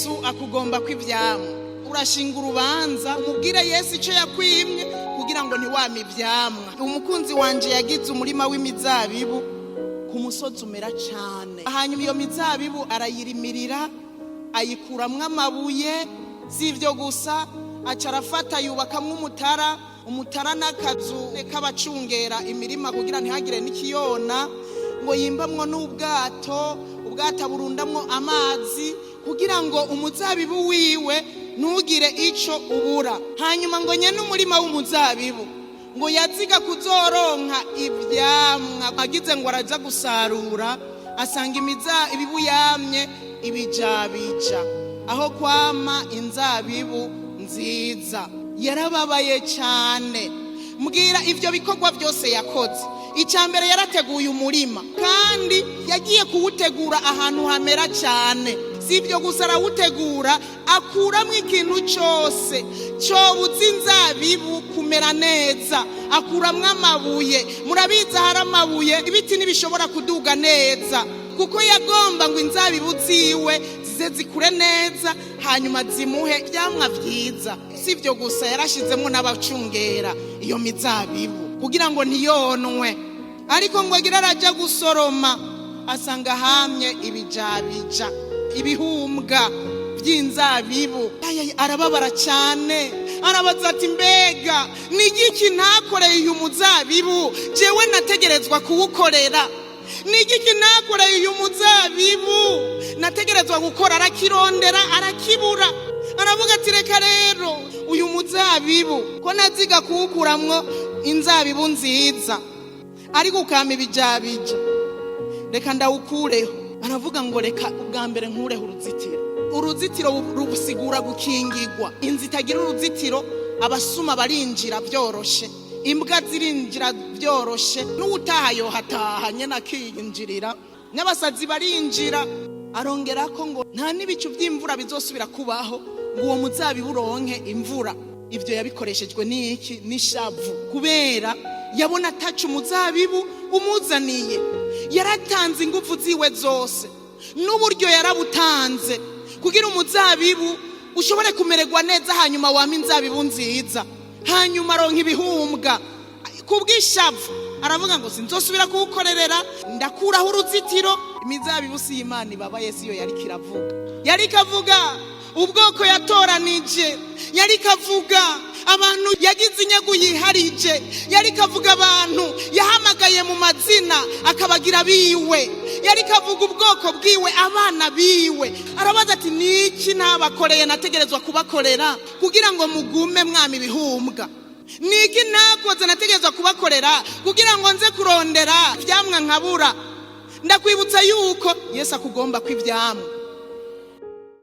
Yesu akugomba kw'ivyamwa, urashinga urubanza umubwire Yesu ico yakwimye kugira ngo ntiwame ivyamwa. Umukunzi wanje yagize umurima w'imizabibu ku musozi umera cane, hanyuma iyo mizabibu arayirimirira ayikuramwo amabuye. Si ivyo gusa, aca arafata yubakamwo umutara n'akazu k'abacungera imirima kugira ntihagire n'ikiyona, ngo yimbamwo n'ubwato burundamwo amazi kugira ngo umuzabibu wiwe ntugire ico ubura. Hanyuma ngo nyene umurima w'umuzabibu ngo yaziga kuzoronka ivyamwa, agize ngo araja gusarura asanga imizabibu yamye ibijabija aho kwama inzabibu nziza. Yarababaye cane. Mbwira ivyo bikorwa byose yakoze, icambere yarateguye umurima kandi yagiye kuwutegura ahantu hamera cane. Si ivyo gusa, arawutegura akuramwo ikintu cose cobuza inzabibu kumera neza, akuramwo amabuye. Murabizi hari amabuye ibiti ntibishobora kuduga neza, kuko yagomba ngo inzabibu ziwe zize zikure neza hanyuma zimuhe ivyamwa vyiza. Si ivyo gusa, yarashizemwo n'abacungera iyo mizabibu kugira ngo ntiyonwe. Ariko ngo agira araja gusoroma asanga hamye ibijabija, ibihumbwa vy'inzabibu. Arababara cane, arabaza ati mbega ni igiki ntakoreye uyu muzabibu jewe nategerezwa kuwukorera? Ni igiki nakoreye uyu muzabibu nategerezwa gukora? Arakirondera arakibura. Aravuga ati reka rero uyu muzabibu ko naziga kuwukuramwo inzabibu nziza ariko ukama ibijabija, reka ndawukureho. Aravuga ngo reka ubwa mbere nkureho uruzitiro rubusigura gukingirwa. Inzu itagira uruzitiro abasuma barinjira byoroshe, imbwa zirinjira byoroshe, n'utaha yohataha nyene akiyinjirira, n'abasazi barinjira. Arongerako ngo nta n'ibicu vy'imvura bizosubira kubaho ngo uwo muzabibu uronke imvura. Ivyo yabikoreshejwe n'iki? N'ishavu, kubera yabona ataca umuzabibu umuzaniye. Yaratanze ingufu ziwe zose n'uburyo yarabutanze kugira umuzabibu ushobore kumererwa neza, hanyuma wama inzabibu nziza, hanyuma aronka ibihumbwa. Kubw'ishavu aravuga ngo sinzosubira kuwukorerera, ndakuraho uruzitiro. Imizabibu si Imana ibaba, Yesu iyo yariko avuga ubwoko yatoranije, yariko avuga abantu yagize inyagu yiharije, yariko avuga abantu yahamagaye mu mazina akabagira biwe, yariko avuga ubwoko bwiwe, abana biwe. Arabaza ati niki nabakoreye nategerezwa kubakorera kugira ngo mugume mwami ibihumbwa? Niki nakoze nategerezwa kubakorera kugira ngo nze kurondera ivyamwa nkabura? Ndakwibutsa yuko Yesu akugomba kw'ivyamwa.